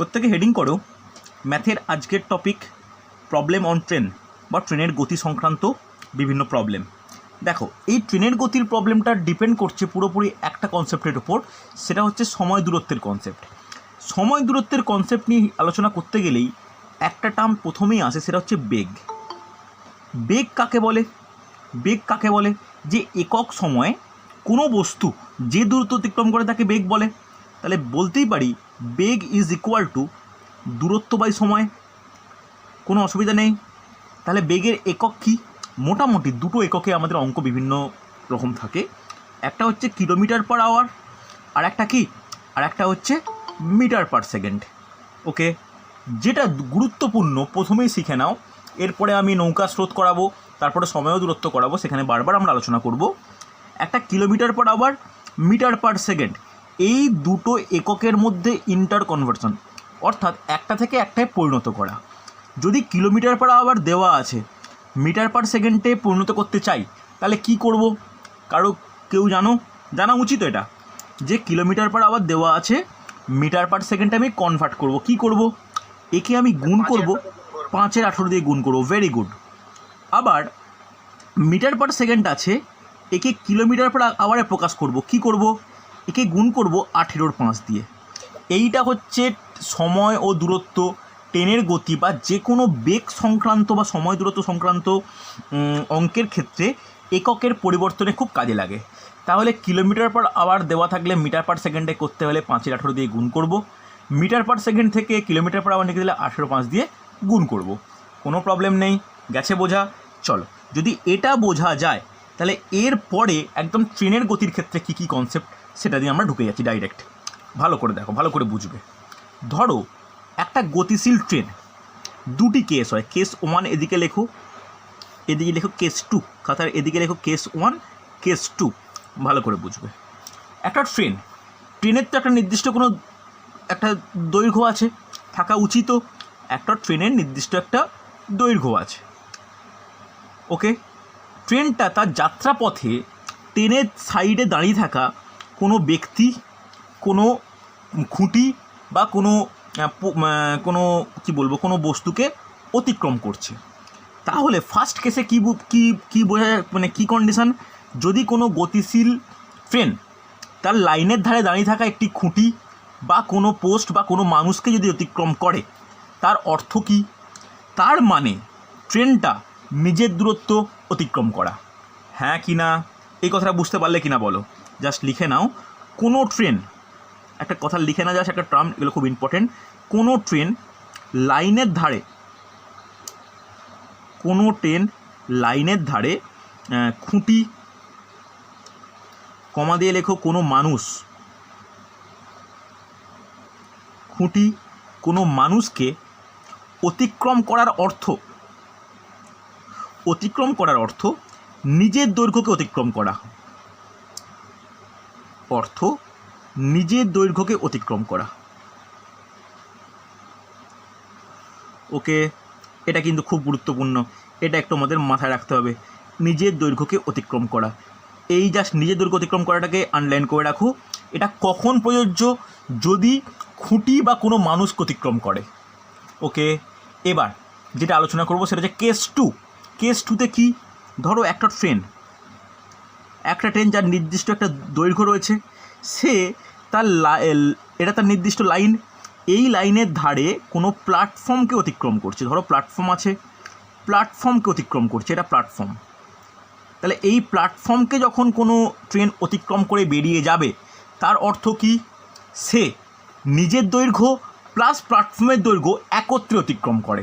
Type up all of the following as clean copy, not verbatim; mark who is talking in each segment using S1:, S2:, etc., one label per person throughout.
S1: প্রত্যেকে হেডিং করো ম্যাথের আজকের টপিক প্রবলেম অন ট্রেন বা ট্রেনের গতি সংক্রান্ত বিভিন্ন প্রবলেম। দেখো, এই ট্রেনের গতির প্রবলেমটা ডিপেন্ড করছে পুরোপুরি একটা কনসেপ্টের উপর, সেটা হচ্ছে সময় দূরত্বের কনসেপ্ট। সময় দূরত্বের কনসেপ্ট নিয়ে আলোচনা করতে গেলেই একটা টার্ম প্রথমেই আসে, সেটা হচ্ছে বেগ। বেগ কাকে বলে? বেগ কাকে বলে? যে একক সময়ে কোনো বস্তু যে দূরত্ব অতিক্রম করে তাকে বেগ বলে। তাহলে বলতেই পারি বেগ ইজ ইকুয়াল টু দূরত্ব বাই সময়। কোনো অসুবিধা নেই। তাহলে বেগের একক কী? মোটামুটি দুটো এককে আমাদের অঙ্ক বিভিন্ন রকম থাকে। একটা হচ্ছে কিলোমিটার পার আওয়ার, আর একটা কি, আর একটা হচ্ছে মিটার পার সেকেন্ড। ওকে, যেটা গুরুত্বপূর্ণ প্রথমেই শিখে নাও, এরপরে আমি নৌকা স্রোত করাবো, তারপরে সময় দূরত্ব করাবো, সেখানে বারবার আমরা আলোচনা করব। একটা kilometre per hour, metre per second, এই দুটো এককের মধ্যে ইন্টার কনভার্সন, অর্থাৎ একটা থেকে একটায় পরিণত করা। যদি কিলোমিটার পার আওয়ার দেওয়া আছে, মিটার পার সেকেন্ডে পরিণত করতে চাই, তাহলে কি করব? কেউ জানা উচিত এটা, যে কিলোমিটার পার আওয়ার দেওয়া আছে, মিটার পার সেকেন্ডে আমি কনভার্ট করব। কি করব? একে আমি গুণ করব, 5/18 দিয়ে গুণ করব। Very good. আবার মিটার পার সেকেন্ড আছে, একে কিলোমিটার পার আওয়ারে প্রকাশ করব। কি করব? একে গুণ করব 18/5 দিয়ে। এইটা হচ্ছে সময় ও দূরত্ব, ট্রেনের গতি বা যে কোনো বেগ সংক্রান্ত বা সময় দূরত্ব সংক্রান্ত অঙ্কের ক্ষেত্রে এককের পরিবর্তনে খুব কাজে লাগে। তাহলে কিলোমিটার পার আওয়ার দেওয়া থাকলে মিটার পার সেকেন্ডে করতে হলে 5/18 দিয়ে গুণ করব। মিটার পার সেকেন্ড থেকে কিলোমিটার পার আওয়ার নিতে গেলে 18/5 দিয়ে গুণ করব। কোনো প্রবলেম নেই, গেছে বোঝা? চলো, যদি এটা বোঝা যায় তাহলে এর পরে একদম ট্রেনের গতির ক্ষেত্রে কী কী কনসেপ্ট, সেটা দিয়ে আমরা ঢুকে যাচ্ছি ডাইরেক্ট। ভালো করে দেখো, ভালো করে বুঝবে। ধরো একটা গতিশীল ট্রেন, দুটি কেস হয়। কেস 1 এদিকে লেখো, এদিকে লেখো কেস 2, খাতার এদিকে লেখো কেস 1, কেস 2, ভালো করে বুঝবে। একটা ট্রেনের তো একটা নির্দিষ্ট কোনো একটা দৈর্ঘ্য আছে, থাকা উচিতও। একটা ট্রেনের নির্দিষ্ট একটা দৈর্ঘ্য আছে। ওকে, ট্রেনটা তার যাত্রাপথে ট্রেনের সাইডে দাঁড়িয়ে থাকা কোনো ব্যক্তি, কোনো খুঁটি বা কোনো কোনো বস্তুকে অতিক্রম করছে। তাহলে ফার্স্ট কেসে কী বোঝা যায়, কী কন্ডিশন? যদি কোনো গতিশীল ট্রেন তার লাইনের ধারে দাঁড়িয়ে থাকা একটি খুঁটি বা কোনো পোস্ট বা কোনো মানুষকে যদি অতিক্রম করে, তার অর্থ কী? তার মানে ট্রেনটা নিজের দূরত্ব অতিক্রম করা। হ্যাঁ কি না? এই কথাটা বুঝতে পারলে কি না বলো? জাস্ট লিখে নাও, কোনো ট্রেন, একটা কথা লিখে না, জাস্ট একটা টার্ম, এগুলো খুব ইম্পর্টেন্ট। কোনো ট্রেন লাইনের ধারে খুঁটি, কমা দিয়ে লেখো কোনো মানুষ, খুঁটি, কোনো মানুষকে অতিক্রম করার অর্থ নিজের দৈর্ঘ্যকে অতিক্রম করা। ওকে, এটা কিন্তু খুব গুরুত্বপূর্ণ, এটা একটু আমাদের মাথায় রাখতে হবে। নিজের দৈর্ঘ্যকে অতিক্রম করা, এই জাস্ট নিজের দৈর্ঘ্য অতিক্রম করাটাকে আন্ডারলাইন করে রাখো। এটা কখন প্রযোজ্য? যদি খুঁটি বা কোনো মানুষকে অতিক্রম করে। ওকে, এবার যেটা আলোচনা করব সেটা হচ্ছে কেস 2। কেস 2তে কি? ধরো একটা ট্রেন যার নির্দিষ্ট একটা দৈর্ঘ্য রয়েছে, সে এটা তার নির্দিষ্ট লাইন, এই লাইনের ধারে কোনো প্ল্যাটফর্মকে অতিক্রম করছে। ধরো প্ল্যাটফর্ম আছে, প্ল্যাটফর্মকে অতিক্রম করছে, এটা প্ল্যাটফর্ম। তাহলে এই প্ল্যাটফর্মকে যখন কোনো ট্রেন অতিক্রম করে বেরিয়ে যাবে, তার অর্থ কি? সে নিজের দৈর্ঘ্য প্লাস প্ল্যাটফর্মের দৈর্ঘ্য একত্রে অতিক্রম করে।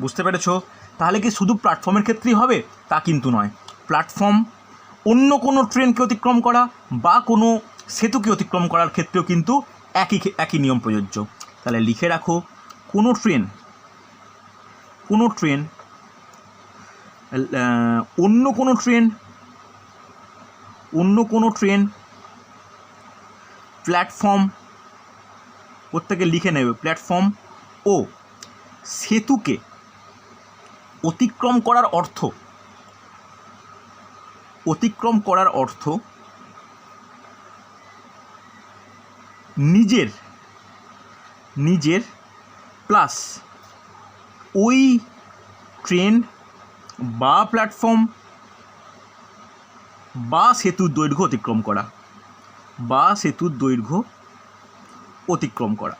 S1: বুঝতে পেরেছ? তাহলে কি শুধু প্ল্যাটফর্মের ক্ষেত্রেই হবে? তা কিন্তু নয়। প্ল্যাটফর্ম, অন্য কোনো ট্রেনকে অতিক্রম করা বা কোনো সেতুকে অতিক্রম করার ক্ষেত্রেও কিন্তু একই নিয়ম প্রযোজ্য। তাহলে লিখে রাখো, কোনো ট্রেন অন্য কোনো ট্রেন প্ল্যাটফর্ম, প্রত্যেকে লিখে নেবে, প্ল্যাটফর্ম ও সেতুকে অতিক্রম করার অর্থ নিজের নিজের প্লাস ওই ট্রেন বা প্ল্যাটফর্ম বা সেতুর দৈর্ঘ্য অতিক্রম করা, বা সেতুর দৈর্ঘ্য অতিক্রম করা।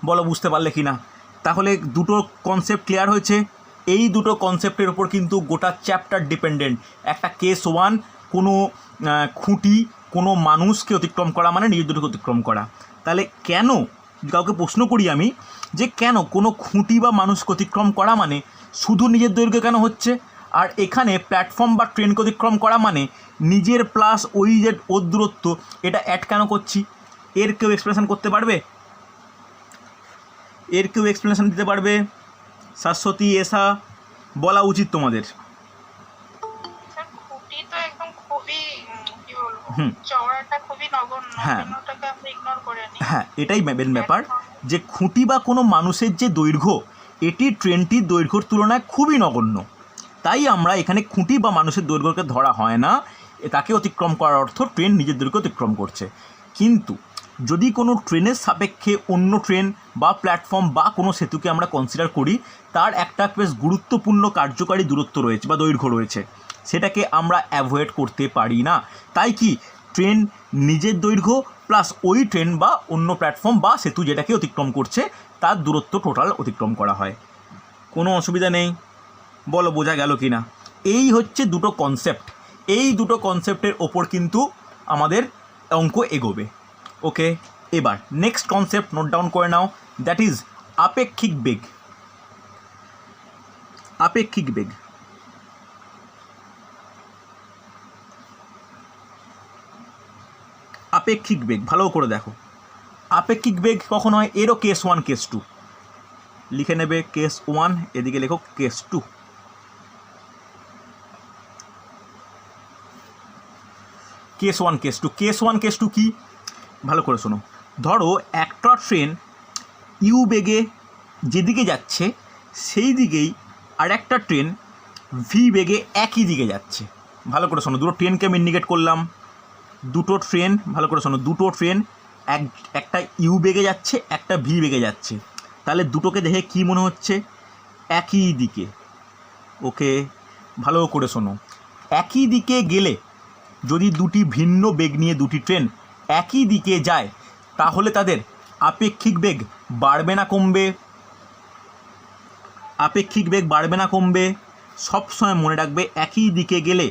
S1: বলো বুঝতে পারলে কি না? তাহলে দুটো কনসেপ্ট ক্লিয়ার হয়েছে। এই দুটো কনসেপ্টের ওপর কিন্তু গোটা চ্যাপ্টার ডিপেন্ডেন্ট। একটা কেস 1, কোনো খুঁটি কোনো মানুষকে অতিক্রম করা মানে নিজের দৈর্ঘ্য অতিক্রম করা। তাহলে কেন, কাউকে প্রশ্ন করি আমি যে কেন কোনো খুঁটি বা মানুষকে অতিক্রম করা মানে শুধু নিজের দৈর্ঘ্য কেন হচ্ছে, আর এখানে প্ল্যাটফর্ম বা ট্রেনকে অতিক্রম করা মানে নিজের প্লাস ওই যে ওর দূরত্ব, এটা অ্যাড কেন করছি? এর কেউ এক্সপ্লেনেশন করতে পারবে? এর কেউ এক্সপ্লেনেশন দিতে পারবে? শাশ্বতী, এসা, বলা উচিত তোমাদের। হ্যাঁ হ্যাঁ, এটাই মেন ব্যাপার, যে খুঁটি বা কোনো মানুষের যে দৈর্ঘ্য, এটি ট্রেনটির দৈর্ঘ্যর তুলনায় খুবই নগণ্য। তাই আমরা এখানে খুঁটি বা মানুষের দৈর্ঘ্যকে ধরা হয় না, তাকে অতিক্রম করার অর্থ ট্রেন নিজের দৈর্ঘ্য অতিক্রম করছে। কিন্তু যদি কোনো ট্রেনের সাপেক্ষে অন্য ট্রেন বা প্ল্যাটফর্ম বা কোনো সেতুকে আমরা কনসিডার করি, তার একটা বেশ গুরুত্বপূর্ণ কার্যকারী দূরত্ব রয়েছে বা দৈর্ঘ্য রয়েছে, সেটাকে আমরা অ্যাভয়েড করতে পারি না। তাই কি ট্রেন নিজের দৈর্ঘ্য প্লাস ওই ট্রেন বা অন্য প্ল্যাটফর্ম বা সেতু যেটাকে অতিক্রম করছে তার দূরত্ব টোটাল অতিক্রম করা হয়। কোনো অসুবিধা নেই? বলো বোঝা গেল কি না? এই হচ্ছে দুটো কনসেপ্ট। এই দুটো কনসেপ্টের ওপর কিন্তু আমাদের অঙ্ক এগোবে। ওকে, এবার নেক্সট কনসেপ্ট নোট ডাউন করে নাও, দ্যাট ইজ আপেক্ষিক বেগ। আপেক্ষিক বেগ। আপেক্ষিক বেগ ভালো করে দেখো। আপেক্ষিক বেগ কখন হয়? এরও কেস 1 কেস 2 লিখে নেবে। কেস 1 এদিকে লেখো, case 2। Case 1 case 2, case 1 case 2 কি? ভালো করে শোনো। ধরো একটা ট্রেন ইউ বেগে যেদিকে যাচ্ছে সেই দিকেই আর একটা ট্রেন ভি বেগে একই দিকে যাচ্ছে। ভালো করে শোনো, দুটো ট্রেনকে আমি ইন্ডিকেট করলাম। দুটো ট্রেন, ভালো করে শোনো, দুটো ট্রেন একটা ইউ বেগে যাচ্ছে, একটা ভি বেগে যাচ্ছে। তাহলে দুটোকে দেখে কি মনে হচ্ছে? একই দিকে। ওকে, ভালো করে শোনো, একই দিকে গেলে যদি দুটি ভিন্ন বেগ নিয়ে দুটি ট্রেন একই দিকে যায় তাহলে তাদের আপেক্ষিক বেগ বাড়বে না কমবে? আপেক্ষিক বেগ বাড়বে না কমবে? সবসময় মনে রাখবে একই দিকে গেলে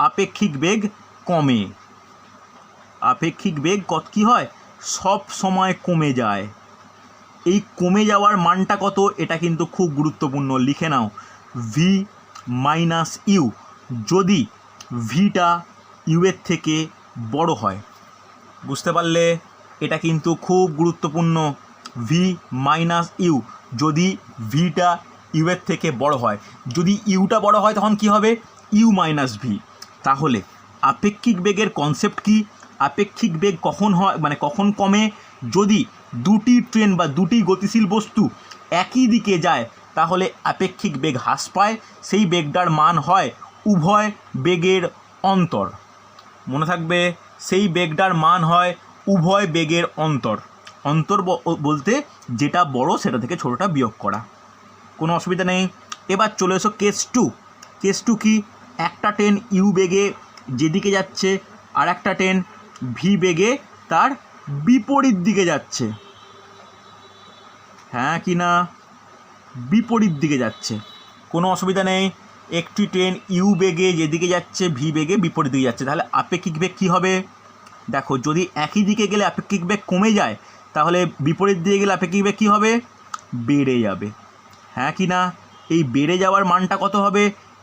S1: আপেক্ষিক বেগ কমে। আপেক্ষিক বেগ কী হয়? সব সময় কমে যায়। এই কমে যাওয়ার মানটা কত? এটা কিন্তু খুব গুরুত্বপূর্ণ, লিখে নাও। ভি মাইনাস ইউ, যদি ভিটা ইউ এর থেকে বড় হয়। বুঝতে পারলে? এটা কিন্তু খুব গুরুত্বপূর্ণ। ভি মাইনাস ইউ, যদি ভিটা ইউ এর থেকে বড় হয়। যদি ইউটা বড় হয় তখন কি হবে? U minus V. তাহলে আপেক্ষিক বেগের কনসেপ্ট কি? আপেক্ষিক বেগ কখন হয়, মানে কখন কমে? যদি দুটি ট্রেন বা দুটি গতিশীল বস্তু একই দিকে যায় তাহলে আপেক্ষিক বেগ হ্রাস পায়। সেই বেগটার মান হয় উভয় বেগের অন্তর। মনে থাকবে, সেই বেগটার মান হয় উভয় বেগের অন্তর। অন্তর বলতে যেটা বড় সেটা থেকে ছোটোটা বিয়োগ করা। কোনো অসুবিধা নেই। এবার চলে এসো কেস 2। কেস 2 কি? একটা ট্রেন ইউ বেগে যেদিকে যাচ্ছে আর একটা ট্রেন ভি বেগে তার বিপরীত দিকে যাচ্ছে। হ্যাঁ কি না? বিপরীত দিকে যাচ্ছে। কোনো অসুবিধা নেই। একটি ট্রেন ইউ বেগে যেদিকে যাচ্ছে ভি বেগে বিপরীত দিকে যাচ্ছে, তাহলে আপেক্ষিক বেগ কী হবে? দেখো, যদি একই দিকে গেলে আপেক্ষিক বেগ কমে যায় তাহলে বিপরীত দিকে গেলে আপেক্ষিক বেগ কী হবে? বেড়ে যাবে। হ্যাঁ কি না? এই বেড়ে যাওয়ার মানটা কত হবে?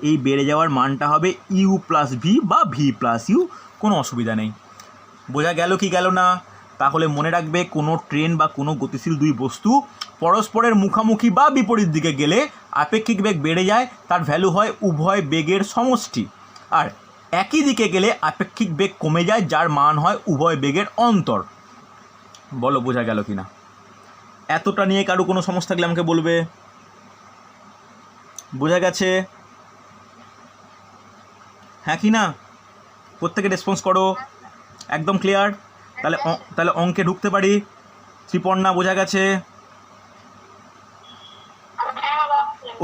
S1: এই বেড়ে যাওয়ার মানটা হবে ইউ প্লাস ভি বা ভি প্লাস ইউ। কোনো অসুবিধা নেই। বোঝা গেল কি গেল না? তাহলে মনে রাখবে, কোনো ট্রেন বা কোনো গতিশীল দুই বস্তু পরস্পরের মুখামুখি বা বিপরীত দিকে গেলে আপেক্ষিক বেগ বেড়ে যায়, তার ভ্যালু হয় উভয় বেগের সমষ্টি। আর একই দিকে গেলে আপেক্ষিক বেগ কমে যায়, যার মান হয় উভয় বেগের অন্তর। বলো বোঝা গেল কি না? এতটা নিয়ে কারো কোনো সমস্যা থাকলে আমাকে বলবে। বোঝা গেছে? হ্যাঁ কি না? প্রত্যেকে রেসপন্স করো। একদম ক্লিয়ার? তাহলে অঙ্কে ঢুকতে পারি। ত্রিপর্ণা বোঝা গেছে?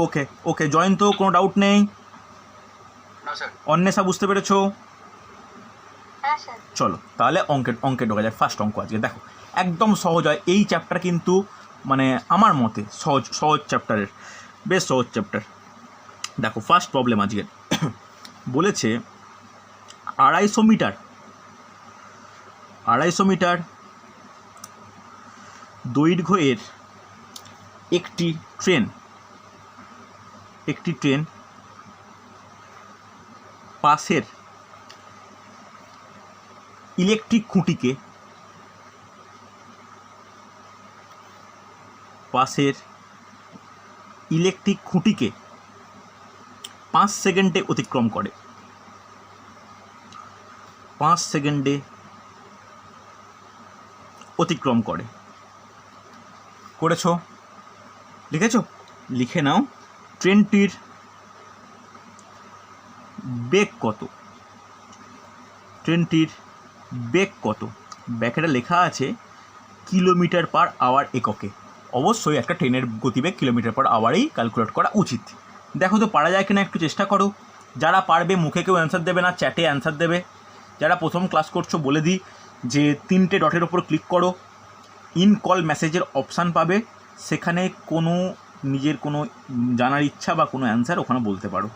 S1: ওকে ওকে, জয়ন্ত কোনো ডাউট নেই? অন্বেষা বুঝতে পেরেছো? চলো তাহলে অঙ্কে ঢোকা যায়। ফার্স্ট অঙ্ক আজকে দেখো একদম সহজ হয় এই চ্যাপ্টার, কিন্তু মানে আমার মতে সহজ চ্যাপ্টারের, বেশ সহজ চ্যাপ্টার। দেখো ফার্স্ট প্রবলেম আজকে বলেছে 250 মিটার দৈর্ঘ্যের একটি ট্রেন পাশের ইলেকট্রিক খুঁটিকে 5 সেকেন্ডে অতিক্রম করে। 5 সেকেন্ডে অতিক্রম করে। করেছো? লিখেছো? লিখে নাও। ট্রেনটির বেগ কত? ব্যাকেটে লেখা আছে km/h এককে। অবশ্যই একটা ট্রেনের গতিবেগ km/hই ক্যালকুলেট করা উচিত। দেখো তো পারা যায় কিনা, একটু চেষ্টা করো। যারা পারবে মুখে কেউ অ্যান্সার দেবে না, চ্যাটে অ্যান্সার দেবে। যারা প্রথম ক্লাস করছো বলে দিই যে 3টে ডটের ওপর ক্লিক করো, ইন কল মেসেজের অপশান পাবে, সেখানে কোনো নিজের কোনো জানার ইচ্ছা বা কোনো অ্যান্সার ওখানে বলতে পারো।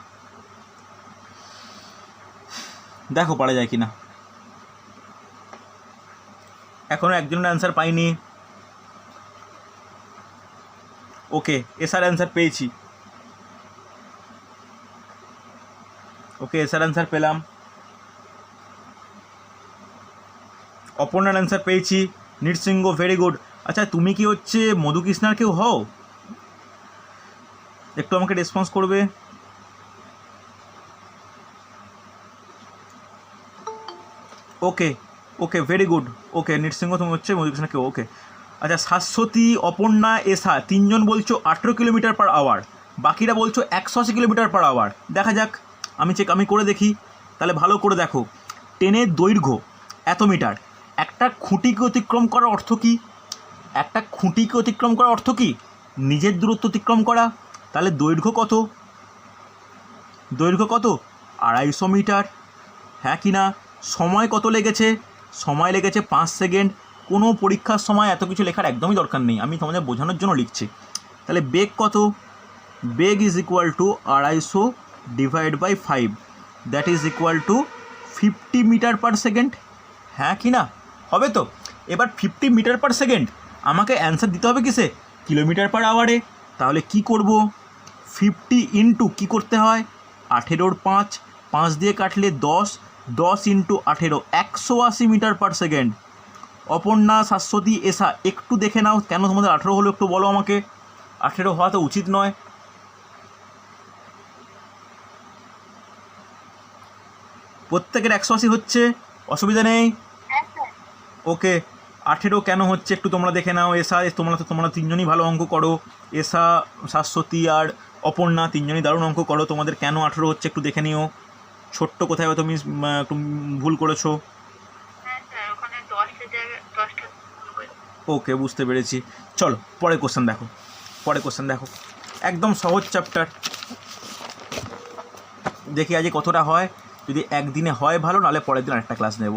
S1: দেখো পারা যায় কিনা। এখনও একজনের অ্যান্সার পাইনি। ওকে, এসআর অ্যান্সার পেয়েছি। ওকে, এসআর অ্যান্সার পেলাম। অপর্ণার অ্যান্সার পেয়েছি। Nrisingha, very good. আচ্ছা, তুমি কি হচ্ছে মধুকৃষ্ণার কেউ হও? একটু আমাকে রেসপন্স করবে। ওকে ওকে, ভেরি গুড। ওকে, নৃসিংহ তুমি হচ্ছে মধুকৃষ্ণা কেউ। ওকে, আচ্ছা, শাশ্বতী, অপর্ণা, এসা 3জন বলছো 18 km/h, বাকিরা বলছো 180 km/h। দেখা যাক, আমি করে দেখি। তাহলে ভালো করে দেখো, ট্রেনের দৈর্ঘ্য এত মিটার। একটা খুঁটিকে অতিক্রম করার অর্থ কি? নিজের দূরত্ব অতিক্রম করা। তাহলে দৈর্ঘ্য কত? 250 মিটার। হ্যাঁ কি না? সময় কত লেগেছে? সময় লেগেছে 5 সেকেন্ড। কোনো পরীক্ষার সময় এত কিছু লেখার একদমই দরকার নেই, আমি তোমাদের বোঝানোর জন্য লিখছি। তাহলে বেগ কত? বেগ is equal to 250 divide by 5, that is equal to 50 metre per second. হ্যাঁ কি না? হবে তো? এবার 50 মিটার/সেকেন্ড আমাকে অ্যান্সার দিতে হবে কিসে? km/h। তাহলে কি করব? 50 ইন্টু কী করতে হয়? 18 5 দিয়ে কাটলে 10 ইন্টু 18, 180 মিটার/সেকেন্ড। অপর্ণা, শাশ্বতী, এসা একটু দেখে নাও, কেন তোমাদের 18 হলো একটু বলো আমাকে। 18 হওয়া তো উচিত নয়। প্রত্যেকের 180 হচ্ছে, অসুবিধা নেই। ওকে, 18 কেন হচ্ছে একটু তোমরা দেখে নাও। এসা, তোমরা 3জনই ভালো অঙ্ক করো। এসা, শাশ্বতী আর অপর্ণা 3জনই দারুণ অঙ্ক করো। তোমাদের কেন 18 হচ্ছে একটু দেখে নিও। ছোট্ট কোথায় তুমি একটু ভুল করেছো। ওকে, বুঝতে পেরেছি। চলো পরের কোশ্চেন দেখো। একদম সহজ চ্যাপ্টার। দেখি আজ কতটা হয়। যদি একদিনে হয় ভালো, নাহলে পরের দিন আরেকটা ক্লাস নেব।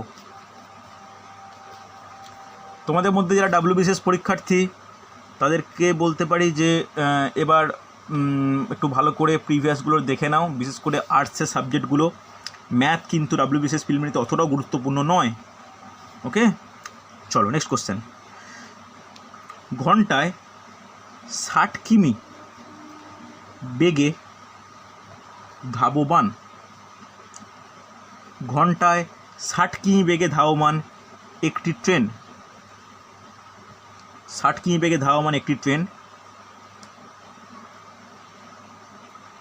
S1: তোমাদের মধ্যে যারা WBCS পরীক্ষার্থী তাদেরকে বলতে পারি যে এবার একটু ভালো করে প্রিভিয়াসগুলো দেখে নাও, বিশেষ করে আর্টসের সাবজেক্টগুলো। ম্যাথ কিন্তু WBCS প্রিলিমিনারিতে অতটাও গুরুত্বপূর্ণ নয়। ওকে, চলো নেক্সট কোশ্চেন। ঘন্টায় 60 কিমি বেগে ধাবমান একটি ট্রেন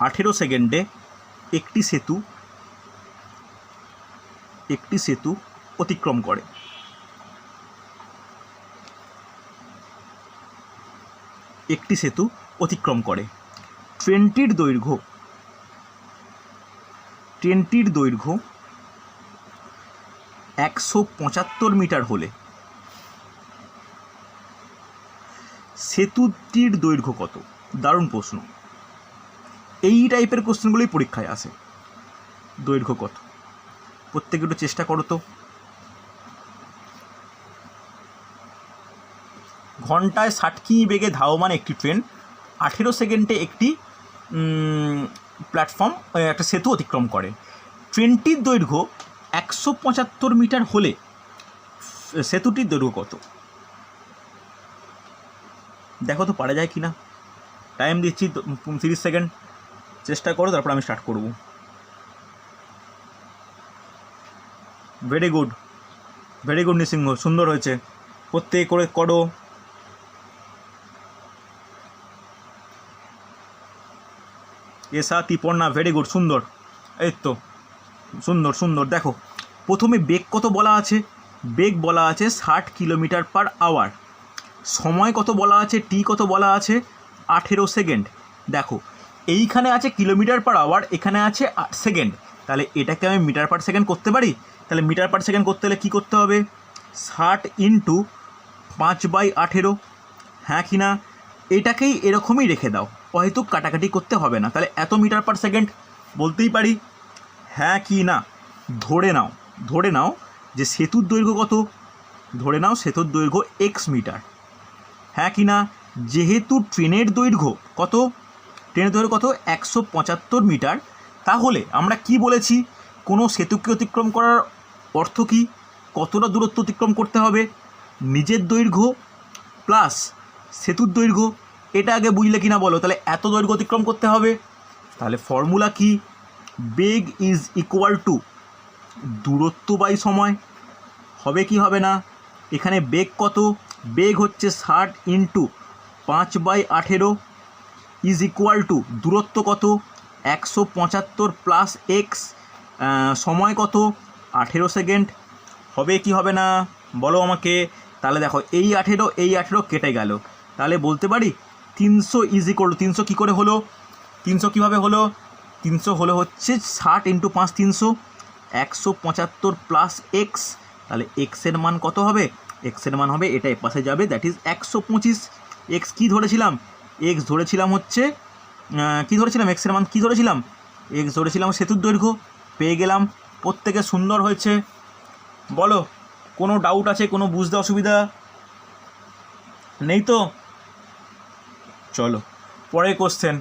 S1: 18 সেকেন্ডে একটি সেতু অতিক্রম করে। ট্রেনটির দৈর্ঘ্য 175 মিটার হলে সেতুটির দৈর্ঘ্য কত? দারুণ প্রশ্ন। এই টাইপের কোশ্চেনগুলোই পরীক্ষায় আসে। দৈর্ঘ্য কত? প্রত্যেকে একটু চেষ্টা করো তো। ঘন্টায় 60 কিমি বেগে ধাবমান একটি ট্রেন 18 সেকেন্ডে একটি প্ল্যাটফর্ম একটা সেতু অতিক্রম করে। ট্রেনটির দৈর্ঘ্য 175 মিটার হলে সেতুটির দৈর্ঘ্য কত? দেখো তো পারা যায় কি না। টাইম দিচ্ছি 30 সেকেন্ড, চেষ্টা করো, তারপর আমি স্টার্ট করব। Very good, very good Nrisingha, সুন্দর হয়েছে। প্রত্যেকে করে করো। এসা তিপন্না, ভেরি গুড, সুন্দর। এই তো সুন্দর সুন্দর। দেখো প্রথমে বেগ কত বলা আছে? বেগ বলা আছে 60 কিলোমিটার পার আওয়ার। সময় কত বলা আছে? টি কত বলা আছে? 18 সেকেন্ড। দেখো এইখানে আছে কিলোমিটার পার আওয়ার, এখানে আছে সেকেন্ড, তাহলে এটাকে আমি মিটার পার সেকেন্ড করতে পারি। তাহলে মিটার পার সেকেন্ড করতে হলে কী করতে হবে? 60 ইন্টু 5/18, হ্যাঁ কি না? এটাকেই এরকমই রেখে দাও, হয়তো কাটাকাটি করতে হবে না। তাহলে এত মিটার পার সেকেন্ড বলতেই পারি, হ্যাঁ কি না? ধরে নাও যে সেতুর দৈর্ঘ্য কত? ধরে নাও সেতুর দৈর্ঘ্য এক্স মিটার, হ্যাঁ কি না? যেহেতু ট্রেনের দৈর্ঘ্য কত? ট্রেনের দৈর্ঘ্য কত? 175 মিটার। তাহলে আমরা কি বলেছি? কোনো সেতুকে অতিক্রম করার অর্থ কি? কতটা দূরত্ব অতিক্রম করতে হবে? নিজের দৈর্ঘ্য প্লাস সেতুর দৈর্ঘ্য। এটা আগে বুঝলে কি না বলো? তাহলে এত দৈর্ঘ্য অতিক্রম করতে হবে। তাহলে ফর্মুলা কি? বেগ ইজ ইকুয়াল টু দূরত্ব বাই সময়। হবে কি হবে না? এখানে বেগ কত? বেগ হচ্ছে 60 ইন্টু 5/18 ইজ ইকুয়াল টু দূরত্ব কত? 175 প্লাস এক্স, সময় কত? 18 সেকেন্ড। হবে কি হবে না বলো আমাকে? তাহলে দেখো এই 18 কেটে গেল, তাহলে বলতে পারি 300 ইজ ইকুয়াল টু 300 কী করে হলো? 300 কীভাবে হলো? 300 হলো হচ্ছে 60 ইন্টু 5 300, 175 প্লাস এক্স। তাহলে এক্সের মান কত হবে? এক্সের মান হবে, এটা এপাশে যাবে, দ্যাট ইজ 125। এক্স কী ধরেছিলাম? এক্স ধরেছিলাম হচ্ছে কী ধরেছিলাম? এক্সের মান কী ধরেছিলাম? এক্স ধরেছিলাম সেতুর দৈর্ঘ্য। পেয়ে গেলাম। প্রত্যেকে সুন্দর হয়েছে। বলো কোনো ডাউট আছে? কোনো বুঝতে অসুবিধা নেই তো? চলো পরের কোশ্চেন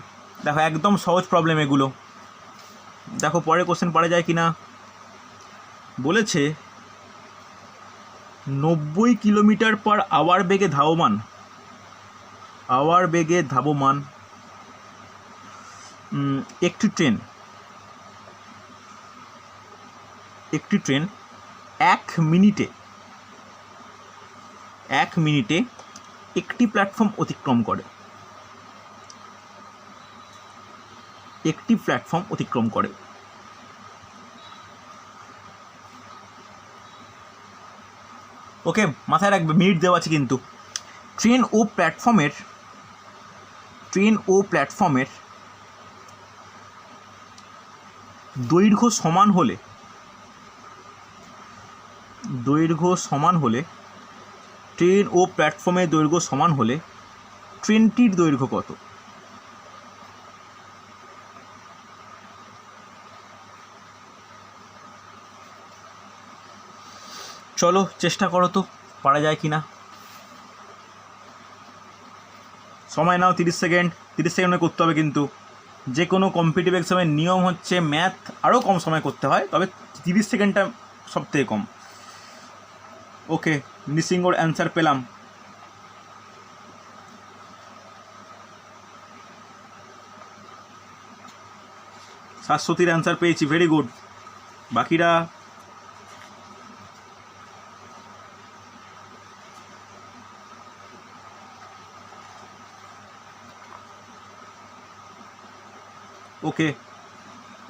S1: দেখো, একদম সহজ প্রবলেম এগুলো। দেখো পরের কোশ্চেন পারা যায় কি না। বলেছে 90 কিলোমিটার পার আওয়ার বেগে ধাবমান একটি ট্রেন 1 মিনিটে একটি প্ল্যাটফর্ম অতিক্রম করে। ওকে, মাথায় রাখবে, মিনিট দেওয়া আছে কিন্তু। ট্রেন ও প্ল্যাটফর্মের দৈর্ঘ্য সমান হলে ট্রেন ও প্ল্যাটফর্মের দৈর্ঘ্য সমান হলে ট্রেনটির দৈর্ঘ্য কত? চলো চেষ্টা করো তো, পারা যায় কি না। সময় নাও 30 সেকেন্ড। 30 সেকেন্ডে করতে হবে কিন্তু। যে কোনো কম্পিটিটিভ এক্সামের নিয়ম হচ্ছে ম্যাথ আরও কম সময় করতে হয়, তবে 30 সেকেন্ডটা সবথেকে কম। ওকে, নৃসিংহর অ্যান্সার পেলাম। শাশ্বতীর অ্যান্সার পেয়েছি, ভেরি গুড। বাকিরা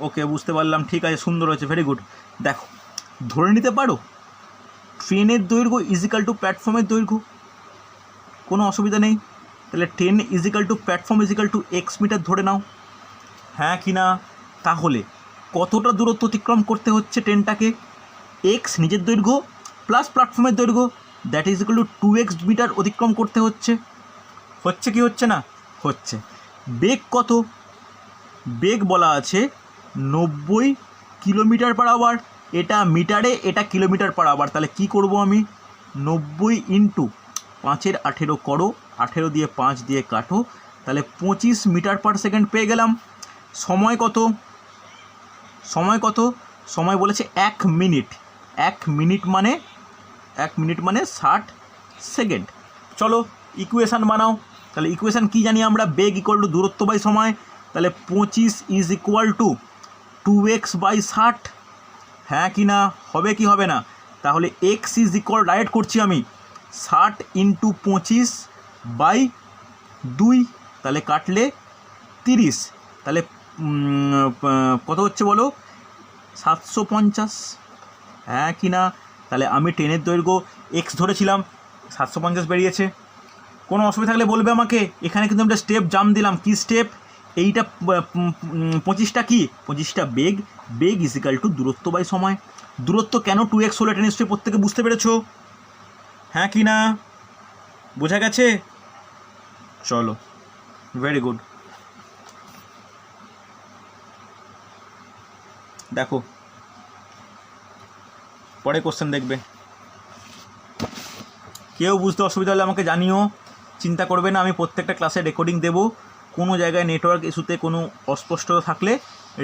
S1: ওকে বুঝতে পারলাম, ঠিক আছে, সুন্দর হয়েছে, ভেরি গুড। দেখো ধরে নিতে পারো ট্রেনের দৈর্ঘ্য ইজিক্যাল টু প্ল্যাটফর্মের দৈর্ঘ্য, কোনো অসুবিধা নেই। তাহলে train equal to platform equal to X metre ধরে নাও, হ্যাঁ কি না? তাহলে কতটা দূরত্ব অতিক্রম করতে হচ্ছে ট্রেনটাকে? এক্স নিজের দৈর্ঘ্য প্লাস প্ল্যাটফর্মের দৈর্ঘ্য, that is equal to 2x metre অতিক্রম করতে হচ্ছে। হচ্ছে কি হচ্ছে না? হচ্ছে। বেগ কত? বেগ বলা আছে 90 কিলোমিটার পার আওয়ার। এটা মিটারে, এটা কিলোমিটার পার আওয়ার। তাহলে কি করব আমি? 90 ইন্টু 5 × 18 করো, 18 দিয়ে 5 দিয়ে কাটো, তাহলে 25 মিটার পার সেকেন্ড পেয়ে গেলাম। সময় কত? সময় কত? সময় বলেছে 1 মিনিট। 1 মিনিট মানে 60 সেকেন্ড। চলো ইকুয়েশান বানাও। তাহলে ইকুয়েশান কি জানি আমরা? বেগ ইকুয়াল টু দূরত্ব বাই সময়। তাহলে 25 is equal to 2x by 60। হ্যাঁ কি না? হবে কি হবে না? তাহলে এক্স ইজ ইকুয়াল, ডাইরেক্ট করছি আমি, 60 ইন্টু 25 বাই 2, তাহলে কাটলে 30। তাহলে কত হচ্ছে বলো? 750। হ্যাঁ কি না? তাহলে আমি ট্রেনের দৈর্ঘ্য এক্স ধরেছিলাম, 750 বেরিয়েছে। কোনো অসুবিধা থাকলে বলবে আমাকে। এখানে কিন্তু আমরা স্টেপ জাম্প দিলাম। কি স্টেপ? এইটা 25টা কি? 25টা বেগ। বেগ ইজ ইকাল টু দূরত্ব বাই সময়। দূরত্ব কেন 2x হলো এটা নিশ্চয়ই প্রত্যেকে বুঝতে পেরেছো? হ্যাঁ কি না? বোঝা গেছে? চলো, ভেরি গুড। দেখো পরে কোশ্চেন দেখবে। কেউ বুঝতে অসুবিধা হলে আমাকে জানিও, চিন্তা করবে না। আমি প্রত্যেকটা ক্লাসে রেকর্ডিং দেব। কোনো জায়গায় নেটওয়ার্ক ইস্যুতে কোনো অস্পষ্টতা থাকলে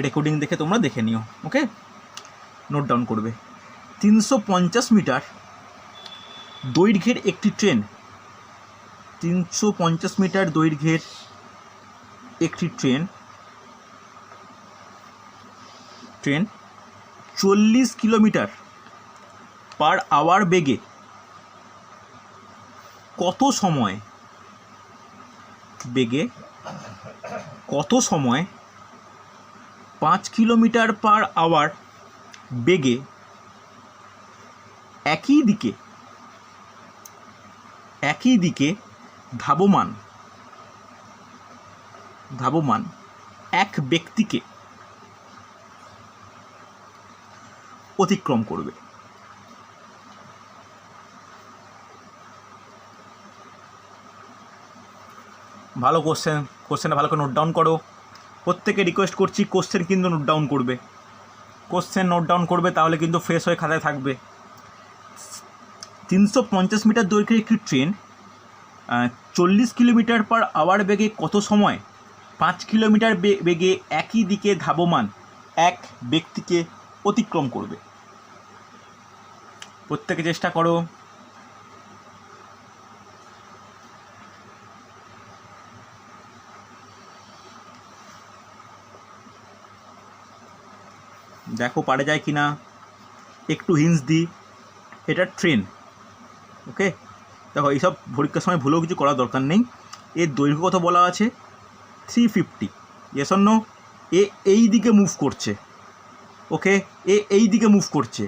S1: রেকর্ডিং দেখে তোমরা দেখে নিও। ওকে, নোট ডাউন করবে। 350 মিটার দৈর্ঘ্যের একটি ট্রেন, 350 মিটার দৈর্ঘ্যের একটি ট্রেন 40 কিলোমিটার পার আওয়ার বেগে কত সময় 5 কিলোমিটার পার আওয়ার বেগে একই দিকে ধাবমান এক ব্যক্তিকে অতিক্রম করবে। ভালো কোশ্চেনটা ভালো করে নোট ডাউন করো। প্রত্যেকে রিকোয়েস্ট করছি কোশ্চেন কিন্তু নোট ডাউন করবে। তাহলে কিন্তু ফ্রেশ হয়ে খাতায় থাকবে। 350 মিটার দৈর্ঘ্যের একটি ট্রেন 40 কিলোমিটার পার আওয়ার বেগে কত সময় 5 কিলোমিটার বেগে একই দিকে ধাবমান এক ব্যক্তিকে অতিক্রম করবে। প্রত্যেকে চেষ্টা করো। দেখো পারে যায় কি না। একটু হিন্টস দিই, এটা ট্রেন। ওকে, দেখো এইসব পরীক্ষার সময় ভুলেও কিছু করার দরকার নেই। এর দৈর্ঘ্য কত বলা আছে? 350। Yes or no? এই দিকে মুভ করছে। ওকে, এই দিকে মুভ করছে।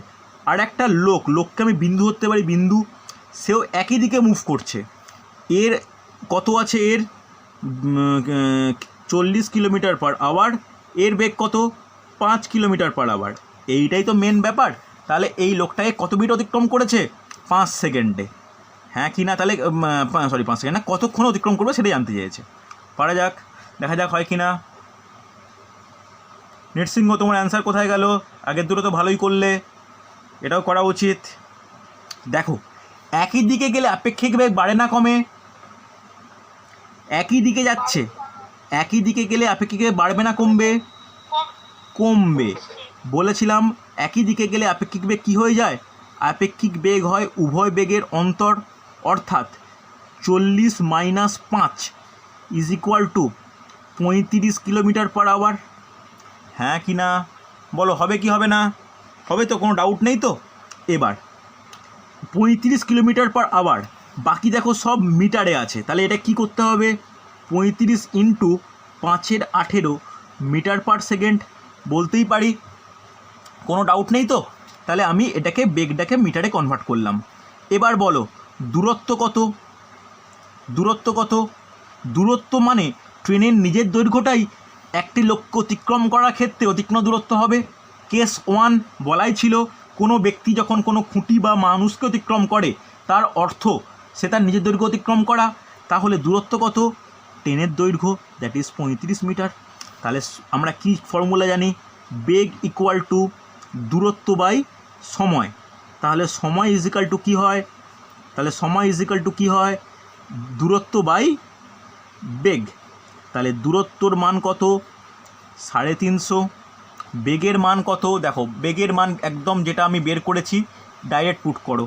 S1: আর একটা লোককে আমি বিন্দু ধরতে পারি, বিন্দু, সেও একই দিকে মুভ করছে। এর কত আছে? এর 40 কিলোমিটার পার আওয়ার। এর বেগ কত? 5 কিলোমিটার পার আওয়ার। এইটাই তো মেন ব্যাপার। তাহলে এই লোকটাকে কত মিনিট অতিক্রম করেছে? 5 সেকেন্ডে। হ্যাঁ কি না? তাহলে 5 সেকেন্ড না, কতক্ষণ অতিক্রম করবে সেটাই জানতে চেয়েছে। পারা যাক, দেখা যাক হয় কি না। নৃসিংহ, তোমার অ্যান্সার কোথায় গেল? আগের দুটো তো ভালোই করলে, এটাও করা উচিত। দেখো একই দিকে গেলে আপেক্ষিক বেগ বাড়ে না কমে? একই দিকে যাচ্ছে, একই দিকে গেলে আপেক্ষিক বেগ বাড়বে না কমবে? কমবে। বলেছিলাম একই দিকে গেলে আপেক্ষিক বেগ কী হয়ে যায়? আপেক্ষিক বেগ হয় উভয় বেগের অন্তর, অর্থাৎ 40 - 5 is equal to 35 kilometre per hour. হ্যাঁ কি না? বলো হবে কি হবে না? হবে তো, কোনো ডাউট নেই তো। এবার 35 কিলোমিটার পার আওয়ার, বাকি দেখো সব মিটারে আছে। তাহলে এটা কি করতে হবে? 35 ইন্টু 5 × 18 মিটার পার সেকেন্ড বলতেই পারি। কোনো ডাউট নেই তো। তাহলে আমি এটাকে বেগটাকে মিটারে কনভার্ট করলাম। এবার বলো দূরত্ব কত? দূরত্ব মানে ট্রেনের নিজের দৈর্ঘ্যটাই একটি লক্ষ্য অতিক্রম করার ক্ষেত্রে অতিক্রম দূরত্ব হবে। কেস 1 বলাই ছিল কোনো ব্যক্তি যখন কোনো খুঁটি বা মানুষকে অতিক্রম করে তার অর্থ সে তার নিজের দৈর্ঘ্য অতিক্রম করা। তাহলে দূরত্ব কত? ট্রেনের দৈর্ঘ্য, দ্যাট ইজ 35 মিটার। তাহলে আমরা কি ফর্মুলা জানি? বেগ ইকুয়াল টু দূরত্ব বাই সময়। তাহলে সময় ইজিক্যাল টু কী হয়? তাহলে সময় ইজিক্যাল টু কী হয়? দূরত্ব বাই বেগ। তাহলে দূরত্বর মান কত? 350। বেগের মান কত? দেখো বেগের মান একদম যেটা আমি বের করেছি ডাইরেক্ট পুট করো,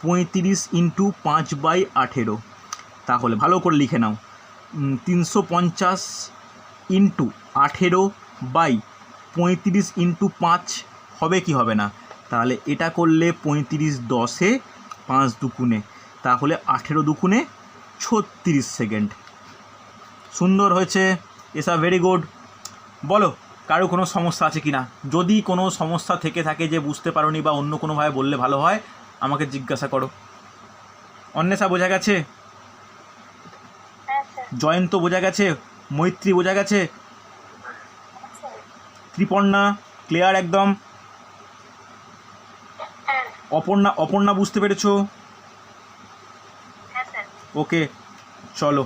S1: 35 ইন্টু 5/18। তাহলে ভালো করে লিখে নাও, 350 ইন্টু 18/35 ইন্টু 5 হবে কি হবে না? তাহলে এটা করলে 35 10-এ 5 দুগুণে, তাহলে 18 দুগুণে 36 সেকেন্ড। সুন্দর হয়েছে, এসা ভেরি গুড। বলো কারো কোনো সমস্যা আছে কি না? যদি কোনো সমস্যা থেকে থাকে যে বুঝতে পারোনি বা অন্য কোনোভাবে বললে ভালো হয় আমাকে জিজ্ঞাসা করো। অন্বেষা বোঝা গেছে? জয়ন্ত বোঝা গেছে? মৈত্রী বোঝা গেছে? ত্রিপর্ণা ক্লিয়ার একদম? অপর্ণা বুঝতে পেরেছো? ওকে চলো,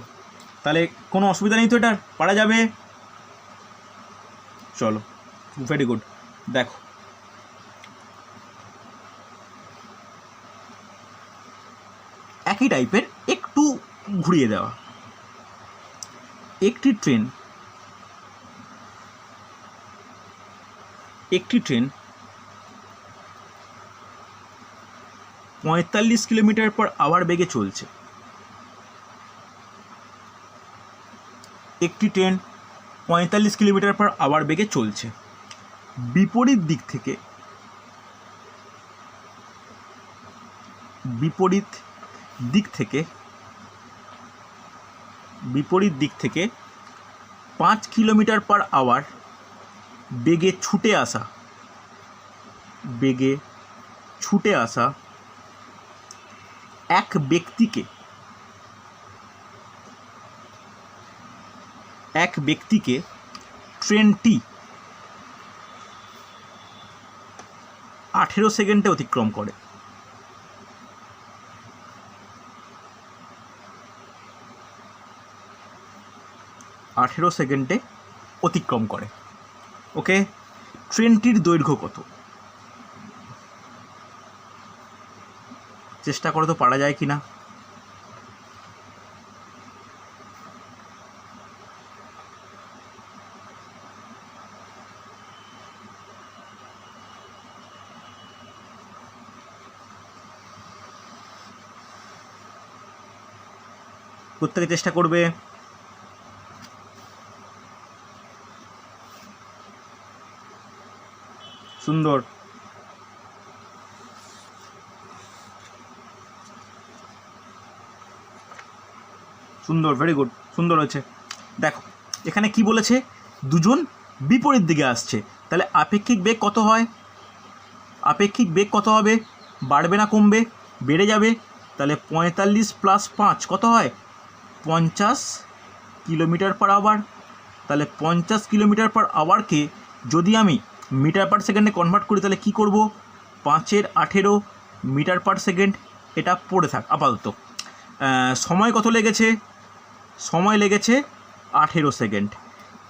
S1: তাহলে কোনো অসুবিধা নেই তো, এটার পারা যাবে? চলো ভেরি গুড। দেখো একই টাইপের একটু ঘুরিয়ে দেওয়া। একটি ট্রেন 45 কিলোমিটার পার আওয়ার বেগে চলছে। একটি ট্রেন 45 কিলোমিটার পার আওয়ার বেগে চলছে। বিপরীত দিক থেকে 5 কিলোমিটার পার আওয়ার বেগে ছুটে আসা এক ব্যক্তিকে ট্রেনটি 18 সেকেন্ডে অতিক্রম করে। ওকে, ট্রেনটির দৈর্ঘ্য কত? চেষ্টা করো তো পারা যায় কি না। প্রত্যেকে চেষ্টা করবে। সুন্দর, ভেরি গুড, সুন্দর হয়েছে। দেখো এখানে কি বলেছে? দুজন বিপরীত দিকে আসছে, তাহলে আপেক্ষিক বেগ কত হয়? আপেক্ষিক বেগ কত হবে? বাড়বে না কমবে? বেড়ে যাবে। তাহলে 45 প্লাস 5 কত হয়? 50 কিলোমিটার পার আওয়ার। তাহলে 50 কিলোমিটার পার আওয়ারকে যদি আমি মিটার পার সেকেন্ডে কনভার্ট করি তাহলে কি করব? 5-এর 18 মিটার পার সেকেন্ড। এটা পড়ে থাক আপাতত। সময় কত লেগেছে? সময় লেগেছে 18 সেকেন্ড।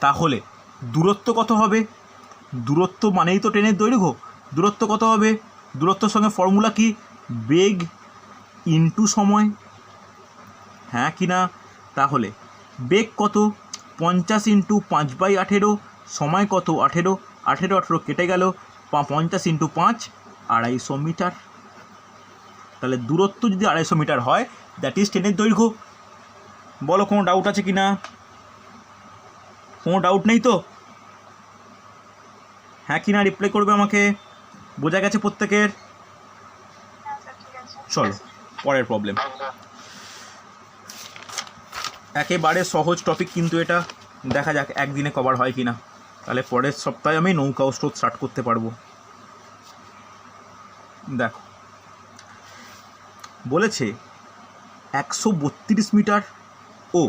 S1: তাহলে দূরত্ব কত হবে? দূরত্ব মানেই তো ট্রেনের দৈর্ঘ্য। দূরত্ব কত হবে? দূরত্বের সঙ্গে ফর্মুলা কি? বেগ ইন্টু সময়, হ্যাঁ কি না? তাহলে বেগ কত? 50 ইন্টু 5/18। সময় কত? 18। 18 কেটে গেল, 50 ইন্টু 5 250 মিটার। তাহলে দূরত্ব যদি 250 মিটার হয় দ্যাট ইজ ট্রেনের দৈর্ঘ্য। বলো কোনো ডাউট আছে কি না? কোনো ডাউট নেই তো? হ্যাঁ কি না রিপ্লাই করবে আমাকে। বোঝা গেছে প্রত্যেকের? চলো পরের প্রবলেম। একেবারে সহজ টপিক কিন্তু এটা, দেখা যাক একদিনে কভার হয় কি না। তাহলে পরের সপ্তাহে আমি নৌকা স্রোত স্টার্ট করতে পারবো। দেখো বলেছে 132 মিটার ও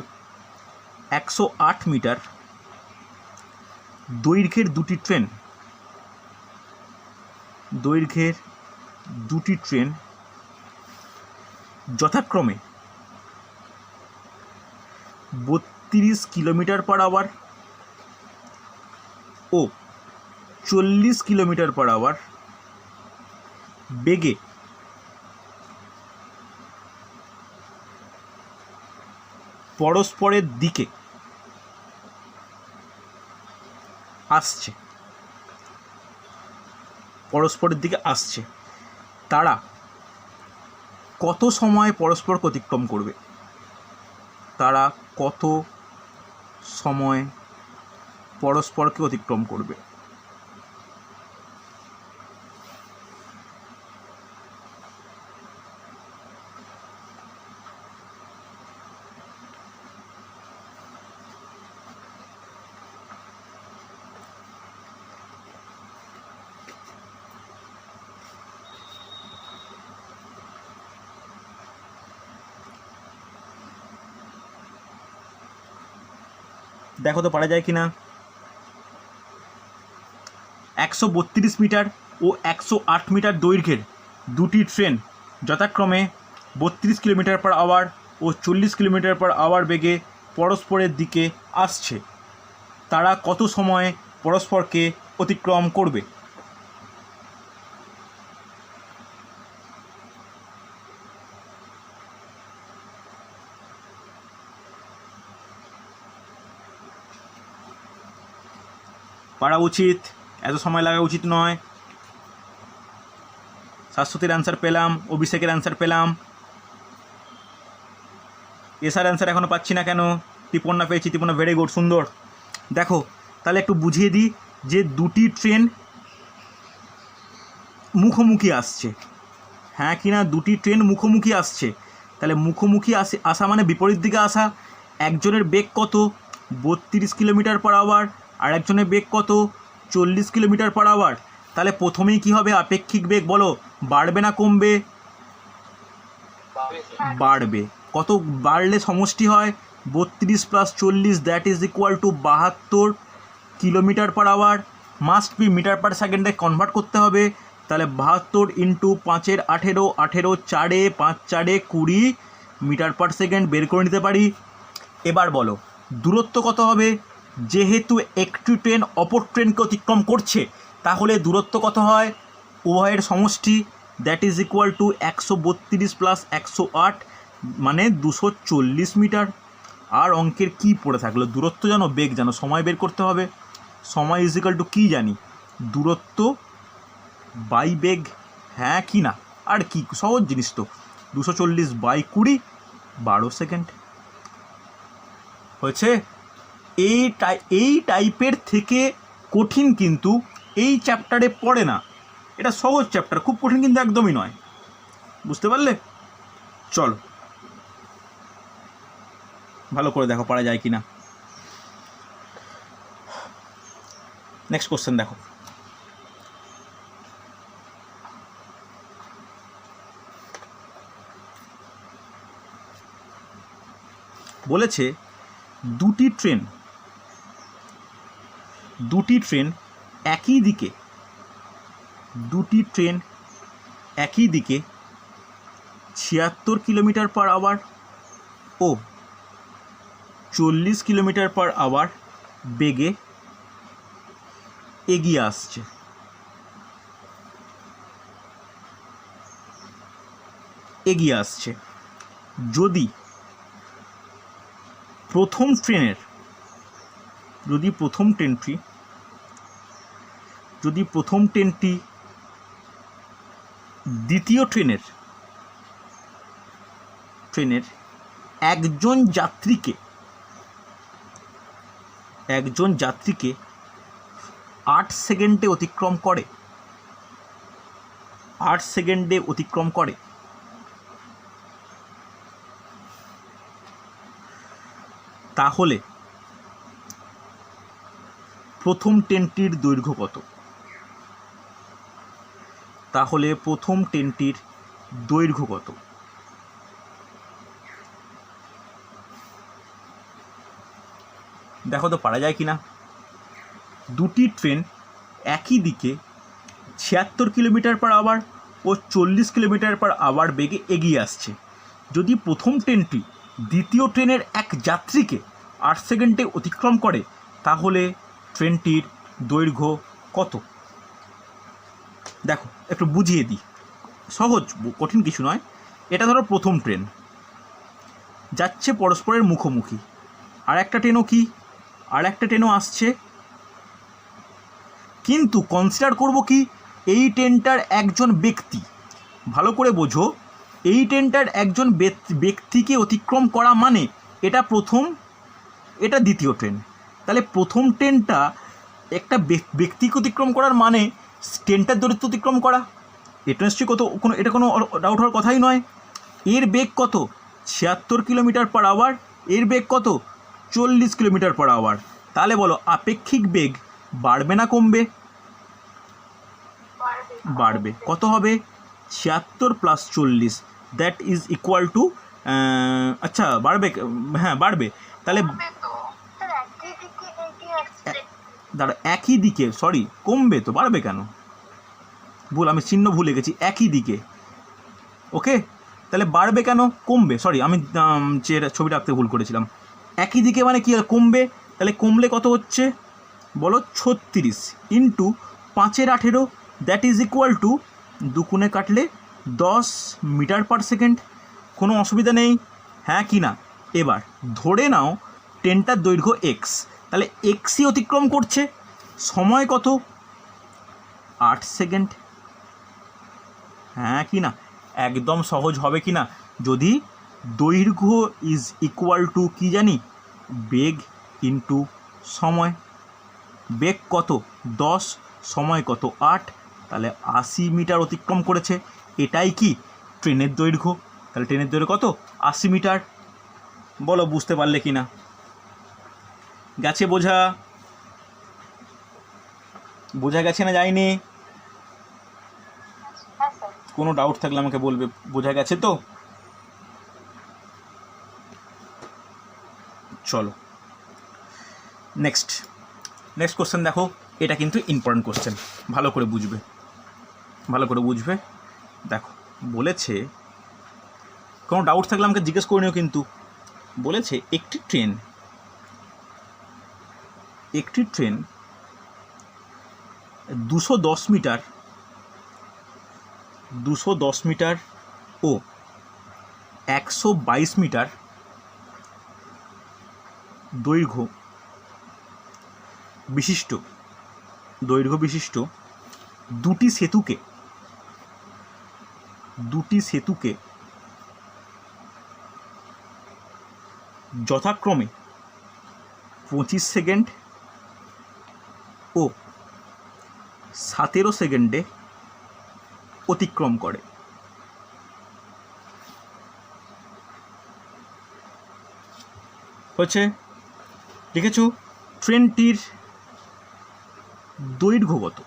S1: 108 মিটার দৈর্ঘ্যের দুটি ট্রেন দৈর্ঘ্যের দুটি ট্রেন যথাক্রমে 32 কিলোমিটার পার আওয়ার ও 40 কিলোমিটার পার আওয়ার বেগে পরস্পরের দিকে আসছে তারা কত সময় পরস্পরকে অতিক্রম করবে? তারা কত সময় পরস্পরকে অতিক্রম করবে? দেখো তো পারা যায় কি না। 132 মিটার ও 108 মিটার দৈর্ঘ্যের দুটি ট্রেন যথাক্রমে 32 কিলোমিটার পার আওয়ার ও 40 কিলোমিটার পার আওয়ার বেগে পরস্পরের দিকে আসছে। তারা কত সময়ে পরস্পরকে অতিক্রম করবে? পারা উচিত, এত সময় লাগা উচিত নয়। শাশ্বতীর অ্যান্সার পেলাম, অভিষেকের অ্যান্সার পেলাম, এসআর অ্যান্সার এখনও পাচ্ছি না কেন? টিপন্না পেয়েছি, টিপন্না ভেরি গুড, সুন্দর। দেখো তাহলে একটু বুঝিয়ে দিই যে দুটি ট্রেন মুখোমুখি আসছে, হ্যাঁ কি না? দুটি ট্রেন মুখোমুখি আসছে, তাহলে মুখোমুখি আসা মানে বিপরীত দিকে আসা। একজনের বেগ কত? 32 কিলোমিটার পার আওয়ার, আর একজনের বেগ কত? 40 কিলোমিটার পার আওয়ার। তাহলে প্রথমেই কি হবে? আপেক্ষিক বেগ বলো, বাড়বে না কমবে? বাড়বে। কত বাড়লে সমষ্টি হয়? 32 plus 40 that is equal to 72 kilometre per hour. Must be metre per সেকেন্ডে কনভার্ট করতে হবে। তাহলে 72 ইন্টু 5 × 18, 18 4 5 4 20 মিটার পার সেকেন্ড বের করে নিতে পারি। এবার বলো দূরত্ব কত হবে? যেহেতু একটি ট্রেন অপর ট্রেনকে অতিক্রম করছে, তাহলে দূরত্ব কত হয়? উভয়ের সমষ্টি, that is equal two 132 plus 108 মানে 240 মিটার। আর অঙ্কের কি পড়ে থাকলো? দূরত্ব জানো, বেগ জানো, সময় বের করতে হবে। সময় ইজ ইকুয়াল টু কী জানি? দূরত্ব বাই বেগ, হ্যাঁ কি না? আর কি সহজ জিনিস তো, 240 বাই 20, 12 সেকেন্ড হয়েছে। এই টাইপের থেকে কঠিন কিন্তু এই চ্যাপ্টারে পড়ে না। এটা সহজ চ্যাপ্টার, খুব কঠিন কিন্তু একদমই নয়, বুঝতে পারলে? চলো ভালো করে দেখো পারা যায় কি না। নেক্সট কোশ্চেন দেখো। বলেছে দুটি ট্রেন একই দিকে 76 কিলোমিটার পার আওয়ার ও 40 কিলোমিটার পার আওয়ার বেগে এগিয়ে আসছে। যদি প্রথম ট্রেনটি দ্বিতীয় ট্রেনের একজন যাত্রীকে 8 সেকেন্ডে অতিক্রম করে, তাহলে প্রথম ট্রেনটির দৈর্ঘ্য কত? দেখো তো পারা যায় কি না। দুটি ট্রেন একই দিকে 76 কিলোমিটার/আওয়ার ও 40 কিলোমিটার/আওয়ার বেগে এগিয়ে আসছে। যদি প্রথম ট্রেনটি দ্বিতীয় ট্রেনের এক যাত্রীকে 8 সেকেন্ডে অতিক্রম করে তাহলে ট্রেনটির দৈর্ঘ্য কত? দেখো একটু বুঝিয়ে দিই, সহজ, কঠিন কিছু নয়। এটা ধরো প্রথম ট্রেন যাচ্ছে পরস্পরের মুখোমুখি, আর একটা ট্রেনও আসছে, কিন্তু কনসিডার করব কি এই ট্রেনটার একজন ব্যক্তি, ভালো করে বোঝো, এই ট্রেনটার একজন ব্যক্তিকে অতিক্রম করা মানে এটা প্রথম, এটা দ্বিতীয় ট্রেন। তাহলে প্রথম ট্রেনটা একটা ব্যক্তিকে অতিক্রম করার মানে ট্রেনটার দূরত্ব অতিক্রম করা, এটা নিশ্চয়ই এটা কোনো ডাউট হওয়ার কথাই নয়। এর বেগ কত? 76 কিলোমিটার/আওয়ার, এর বেগ কত? 40 কিলোমিটার/আওয়ার। তাহলে বলো আপেক্ষিক বেগ বাড়বে না কমবে? বাড়বে। কত হবে? 76 + 40, দ্যাট ইজ ইকুয়াল টু, আচ্ছা বাড়বে, হ্যাঁ বাড়বে। তাহলে দাঁড়া, একই দিকে, সরি কমবে তো, বাড়বে কেন? ভুল, আমি চিহ্ন ভুলে গেছি, একই দিকে, ওকে। তাহলে বাড়বে কেন? কমবে, সরি আমি ছবিটা আঁকতে ভুল করেছিলাম। একই দিকে মানে কি কমবে, তাহলে কমলে কত হচ্ছে বলো? 36 ইন্টু 5-এর 18, দ্যাট ইজ ইকুয়াল টু, দুকুণে কাটলে 10 মিটার/সেকেন্ড। কোনো অসুবিধা নেই, হ্যাঁ কি না? এবার ধরে নাও ট্রেনটার দৈর্ঘ্য এক্স, তাহলে এক্সই অতিক্রম করছে, সময় কত? 8 সেকেন্ড, হ্যাঁ কি না? একদম সহজ হবে কি না? যদি দৈর্ঘ্য ইজ ইকুয়াল টু কি জানি? বেগ ইন্টু সময়। বেগ কত? 10, সময় কত? 8, তাহলে 80 মিটার অতিক্রম করেছে। এটাই কি ট্রেনের দৈর্ঘ্য। তাহলে ট্রেনের দৈর্ঘ্য কত? 80 মিটার। বলো বুঝতে পারলে কি না? গেছে বোঝা? বোঝা গেছে না যায়নি? কোনো ডাউট থাকলে আমাকে বলবে। বোঝা গেছে তো? চলো নেক্সট কোশ্চেন দেখো। এটা কিন্তু ইম্পর্টেন্ট কোশ্চেন, ভালো করে বুঝবে। দেখো বলেছে, কোনো ডাউট থাকলে আমাকে জিজ্ঞেস করে নিও। কিন্তু বলেছে একটি ট্রেন 210 মিটার ও 122 মিটার দৈর্ঘ্য বিশিষ্ট দুটি সেতুকে যথাক্রমে 25 সেকেন্ড ও 17 সেকেন্ডে অতিক্রম করে। হচ্ছে, লিখেছ ট্রেনটির দৈর্ঘ্য কত?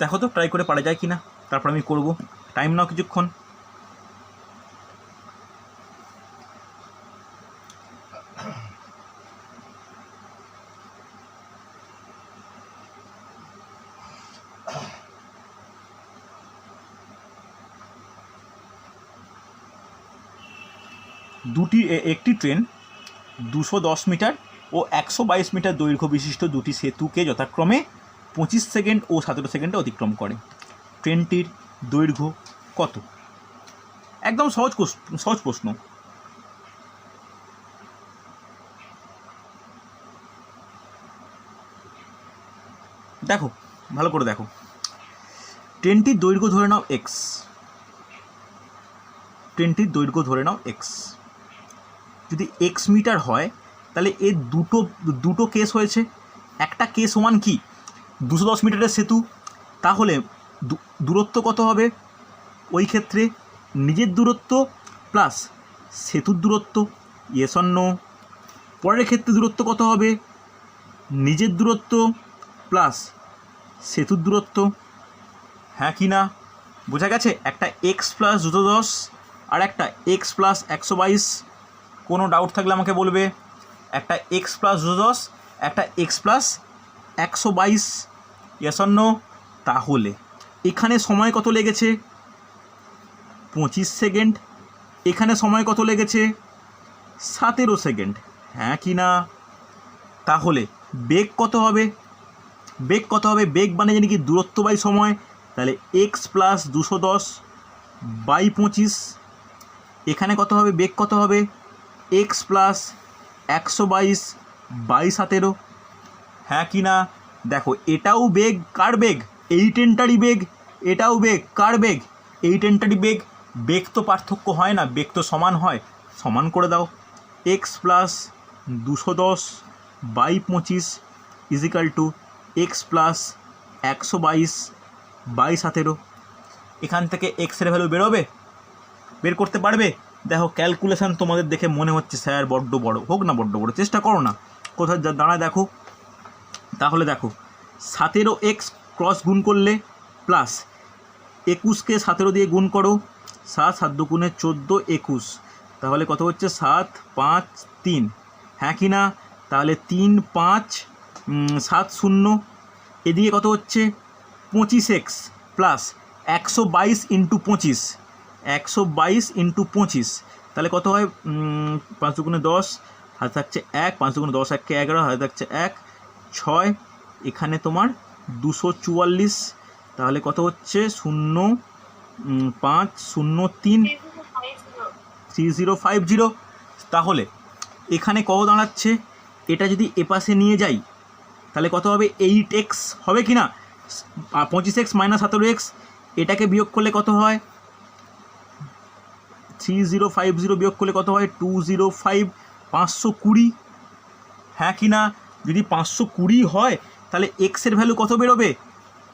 S1: দেখো তো ট্রাই করে পারা যায় কি না, তারপর আমি করব। টাইম নাও কিছুক্ষণ। একটি ট্রেন 210 মিটার ও 122 মিটার দৈর্ঘ্য বিশিষ্ট দুটি সেতুকে যথাক্রমে 25 সেকেন্ড ও 17 সেকেন্ডে অতিক্রম করে। ট্রেনটির দৈর্ঘ্য কত? একদম সহজ প্রশ্ন। দেখো ভালো করে দেখো, ট্রেনটির দৈর্ঘ্য ধরে নাও এক্স। যদি এক্স মিটার হয় তাহলে এর দুটো কেস হয়েছে। একটা কেস ওয়ান কি 210 মিটারের সেতু, তাহলে দূরত্ব কত হবে? ওই ক্ষেত্রে নিজের দূরত্ব প্লাস সেতুর দূরত্ব, ইয়েস অর নো। পরের ক্ষেত্রে দূরত্ব কত হবে? নিজের দূরত্ব প্লাস সেতুর দূরত্ব, হ্যাঁ কি না? বোঝা গেছে? একটা এক্স প্লাস 210 আর একটা এক্স প্লাস 122। কোনো ডাউট থাকলে আমাকে বলবে। একটা এক্স প্লাস 210, একটা X plus 122, yes or no? তাহলে এখানে সময় কত লেগেছে? 25 সেকেন্ড। এখানে সময় কত লেগেছে? 17 সেকেন্ড, হ্যাঁ কি না? তাহলে বেগ কত হবে? বেগ কত হবে? বেগ মানে জানি কি দূরত্ব বাই সময়, তাহলে এক্স প্লাস 210 বাই 25। এখানে কত হবে? বেগ কত হবে? এক্স প্লাস 122 বাই 17, হ্যাঁ কি না? দেখো এটাও বেগ, কার বেগ? এই ট্রেনটারই বেগ। এটাও বেগ, কার বেগ? এই ট্রেনটারই বেগ। বেগ তো পার্থক্য হয় না, বেগ তো সমান হয়। সমান করে দাও। X plus 210 by 25 equal to X plus 122 by 17। এখান থেকে এক্সের ভ্যালু বেরোবে? বের করতে পারবে? দেখো ক্যালকুলেশান তোমাদের দেখে মনে হচ্ছে স্যার বড্ড বড়, হোক না বড্ড বড়, চেষ্টা করো না কোথায় দাঁড়ায় দেখো। তাহলে দেখো 17x ক্রস গুণ করলে প্লাস 21কে 17 দিয়ে গুণ করো, 7 7 দুগুণে 14 21, তাহলে কত হচ্ছে? 7 5 3, হ্যাঁ কি না? তাহলে 3 5 7 0, এদিকে কত হচ্ছে? 25x প্লাস 122 ইন্টু 25, 122 ইন্টু 25, তাহলে কত হয়? 5 দুগুণে 10, হাতে থাকছে 1, 5 দুগুণে 10 1 11, হাতে থাকছে 1 6, এখানে তোমার 244, তাহলে কত হচ্ছে? 0 5 0 3 3050। তাহলে এখানে কত দাঁড়াচ্ছে? এটা যদি এপাশে নিয়ে যাই তাহলে কত হবে? 8x হবে কি না? 25x মাইনাস 17x, এটাকে বিয়োগ করলে কত হয়? 3050 বিয়োগ করলে কত হয়? 205, 520, হ্যাঁ কি না? যদি 520 হয় তাহলে এক্সের ভ্যালু কত বেরোবে?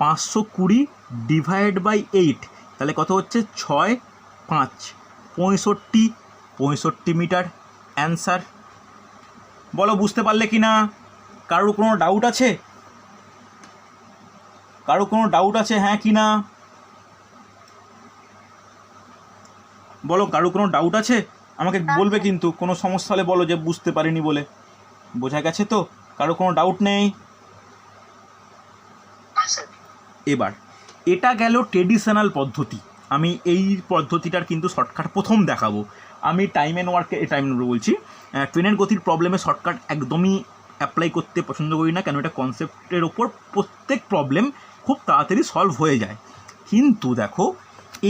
S1: 520 ডিভাইড বাই 8, তাহলে কত হচ্ছে? 6 5 65 মিটার অ্যান্সার। বলো বুঝতে পারলে কি না? কারোর কোনো ডাউট আছে? কারো কোনো ডাউট আছে, হ্যাঁ কি না? বলো কারো কোনো ডাউট আছে? আমাকে বলবে কিন্তু, কোনো সমস্যা হলে বলো যে বুঝতে পারিনি বলে। বোঝা গেছে তো? কারো কোনো ডাউট নেই? এবার এটা গেল ট্রেডিশনাল পদ্ধতি। আমি এই পদ্ধতিটার কিন্তু শর্টকাট প্রথম দেখাবো। আমি টাইম অ্যান্ড ওয়ার্কে বলছি, ট্রেনের গতির প্রবলেমে শর্টকাট একদমই অ্যাপ্লাই করতে পছন্দ করি না, কেন এটা কনসেপ্টের ওপর প্রত্যেক প্রবলেম খুব তাড়াতাড়ি সলভ হয়ে যায়। কিন্তু দেখো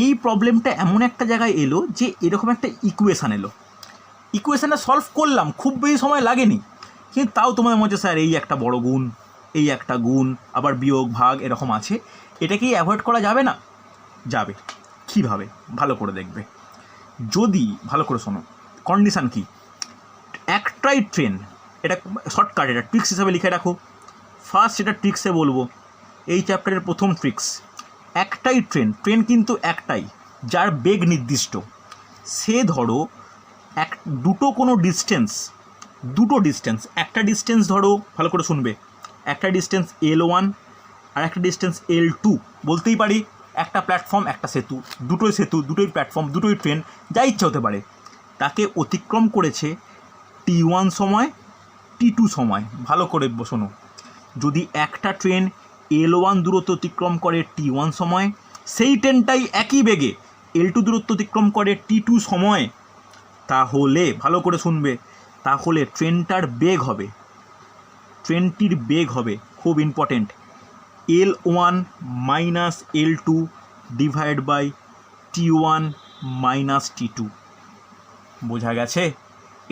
S1: এই প্রবলেমটা এমন একটা জায়গায় এলো যে এরকম একটা ইকুয়েশান এলো, ইকুয়েশানটা সলভ করলাম, খুব বেশি সময় লাগেনি, কিন্তু তাও তোমাদের মধ্যে স্যার এই একটা বড় গুণ, এই একটা গুণ, আবার বিয়োগ ভাগ এরকম আছে, এটা কি অ্যাভয়েড করা যাবে না? যাবে। কীভাবে? ভালো করে দেখবে। যদি ভালো করে শোনো, কন্ডিশান কি? একটাই ট্রেন, এটা শর্টকাট, এটা ট্রিক্স হিসাবে লিখে রাখো। ফার্স্ট এটা ট্রিক্সে বলবো, এই চ্যাপ্টারের প্রথম ট্রিক্স। একটাই ট্রেন, ট্রেন কিন্তু একটাই, যার বেগ নির্দিষ্ট। সে ধরো দুটো ডিস্টেন্স, একটা ডিস্টেন্স ধরো, ভালো করে শুনবে, একটা ডিস্টেন্স L1 আর একটা ডিস্টেন্স L2, বলতেই পারি একটা প্ল্যাটফর্ম একটা সেতু, দুটোই প্ল্যাটফর্ম, দুটোই ট্রেন, যা ইচ্ছা হতে পারে। তাকে অতিক্রম করেছে T1 সময়, T2 সময়। ভালো করে শোনো, যদি একটা ট্রেন L1 দূরত্ব অতিক্রম করে T1 সময়, সেই ট্রেনটাই একই বেগে L2 দূরত্ব অতিক্রম করে T2 সময়, তাহলে ভালো করে শুনবে, তাহলে ট্রেনটির বেগ হবে খুব important, L1 minus L2 divide by T1 minus T2। বোঝা গেছে?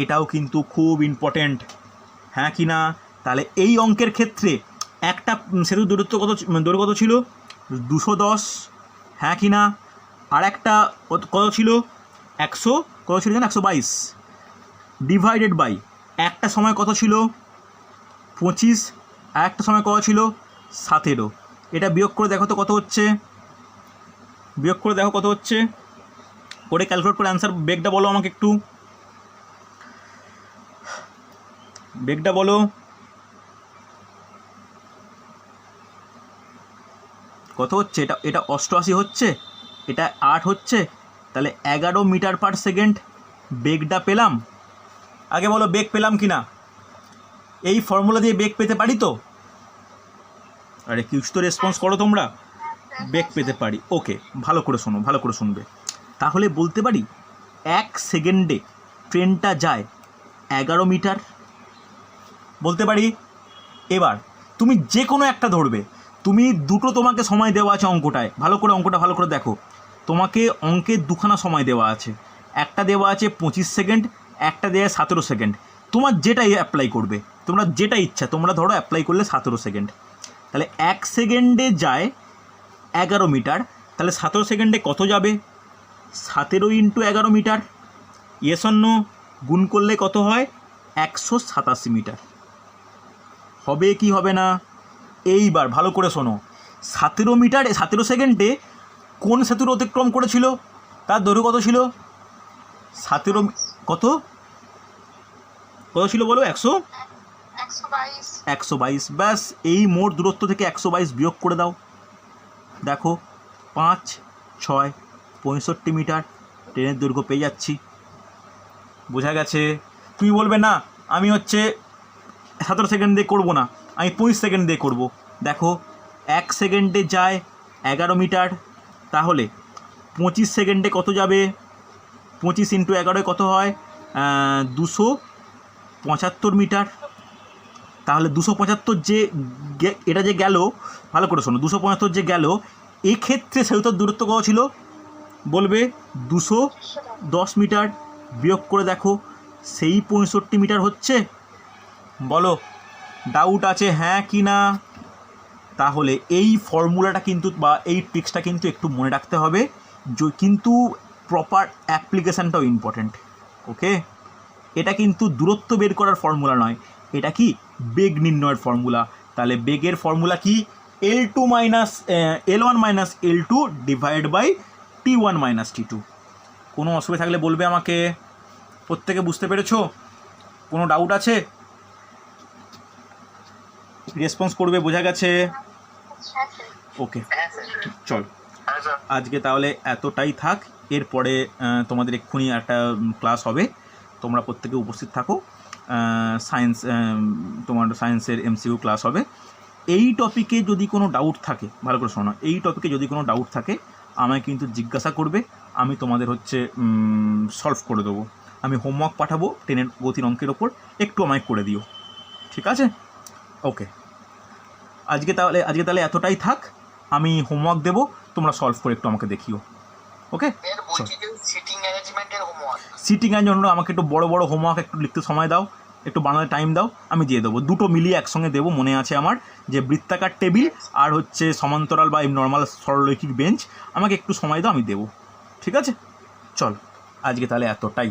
S1: এটাও কিন্তু খুব ইম্পর্টেন্ট, হ্যাঁ কি না? তাহলে এই অঙ্কের ক্ষেত্রে একটা সেতুর দূরত্ব কত ছিল? 210, হ্যাঁ কি না? আর একটা কত ছিল? 122 ডিভাইডেড বাই একটা সময় কত ছিল? 25, আর একটা সময় কত ছিল? 17। এটা বিয়োগ করে দেখো তো কত হচ্ছে, করে ক্যালকুলেট করে অ্যান্সার। বেগটা বলো আমাকে একটু, বেগটা বলো। কত হচ্ছে, এটা এটা 88 হচ্ছে, এটা 8 হচ্ছে, তাহলে 11 মিটার পার সেকেন্ড বেগটা পেলাম। আগে বলো বেগ পেলাম কি না? এই ফর্মুলা দিয়ে বেগ পেতে পারি তো? আরে কিছু তো রেসপন্স করো তোমরা। বেগ পেতে পারি, ওকে, ভালো করে শোনো, ভালো করে শুনবে। তাহলে বলতে পারি 1 সেকেন্ডে ট্রেনটা যায় 11 মিটার, বলতে পারি। এবার তুমি যে কোনো একটা ধরবে, তুমি দুটো তোমাকে সময় দেওয়া আছে অঙ্কটায়, ভালো করে অঙ্কটা ভালো করে দেখো। তোমাকে অঙ্কে দুখানা সময় দেওয়া আছে, একটা দেওয়া আছে 25 সেকেন্ড, একটা দেওয়া 17 সেকেন্ড। তোমার যেটাই অ্যাপ্লাই করবে, তোমরা যেটা ইচ্ছা তোমরা ধরো অ্যাপ্লাই করলে 17 সেকেন্ড। তাহলে 1 সেকেন্ডে যায় 11 মিটার, তাহলে 17 সেকেন্ডে কত যাবে? 17 into 11 metre, yes or no? গুণ করলে কত হয়? 187 মিটার। হবে কি হবে না? এইবার ভালো করে শোনো, 17 মিটার 17 সেকেন্ডে কোন সেতুর অতিক্রম করেছিল? তার দৈর্ঘ্য কত ছিল? 17 কত কত ছিল বলো? 122। ব্যাস, এই মোট দূরত্ব থেকে 122 বিয়োগ করে দাও। দেখো 5, 6, 65 মিটার ট্রেনের দৈর্ঘ্য পেয়ে যাচ্ছি। বোঝা গেছে? তুমি বলবে না আমি হচ্ছে 17 সেকেন্ড দিয়ে করবো না, আমি 25 সেকেন্ড দিয়ে করব। দেখো 1 সেকেন্ডে যায় 11 মিটার, তাহলে 25 সেকেন্ডে কত যাবে? 25 ইন্টু 11 কত হয়? 275 মিটার। তাহলে 275 যে এটা যে গেল, ভালো করে শোনো, 275 যে গেল, এক্ষেত্রে সেতুটার দূরত্ব কত ছিল? বলবে 210 মিটার। বিয়োগ করে দেখো, সেই 65 মিটার হচ্ছে। বলো ডাউট আছে হ্যাঁ কি না? তাহলে এই ফর্মুলাটা কিন্তু বা এই ট্রিক্সটা কিন্তু একটু মনে রাখতে হবে, কিন্তু প্রপার অ্যাপ্লিকেশানটাও ইম্পর্ট্যান্ট। ওকে, এটা কিন্তু দূরত্ব বের করার ফর্মুলা নয়, এটা কি বেগ নির্ণয়ের ফর্মুলা। তাহলে বেগের ফর্মুলা কি? L1 minus L2 divide by T1 minus T2। কোনো অসুবিধা থাকলে বলবে আমাকে। প্রত্যেকে বুঝতে পেরেছো? কোনো ডাউট আছে? রেসপন্স করবে, বোঝা গেছে? ওকে, চল আজকে তাহলে এতটাই থাক। এরপরে তোমাদের এক্ষুনি একটা ক্লাস হবে, তোমরা প্রত্যেকে উপস্থিত থাকো। সায়েন্স, তোমার সায়েন্সের MCQ ক্লাস হবে। এই টপিকে যদি কোনো ডাউট থাকে, ভালো করে শোনো, এই টপিকে যদি কোনো ডাউট থাকে আমায় কিন্তু জিজ্ঞাসা করবে, আমি তোমাদের হচ্ছে সলভ করে দেবো। আমি হোমওয়ার্ক পাঠাবো 10 গতির অঙ্কের ওপর, একটু আমায় করে দিও, ঠিক আছে? ওকে, আজকে তাহলে এতটাই থাক। আমি হোমওয়ার্ক দেবো, তোমরা সলভ করে একটু আমাকে দেখিও। ওকে, সিটিং অ্যারেঞ্জমেন্টের জন্য আমাকে একটু বড় বড় হোমওয়ার্ক একটু লিখতে সময় দাও, একটু বানাতে টাইম দাও, আমি দিয়ে দেবো। দুটো মিলিয়ে একসঙ্গে দেবো। মনে আছে আমার যে বৃত্তাকার টেবিল আর হচ্ছে সমান্তরাল বা নর্মাল সরলরৈখিক বেঞ্চ, আমাকে একটু সময় দাও, আমি দেবো। ঠিক আছে, চল আজকে তাহলে এতটাই।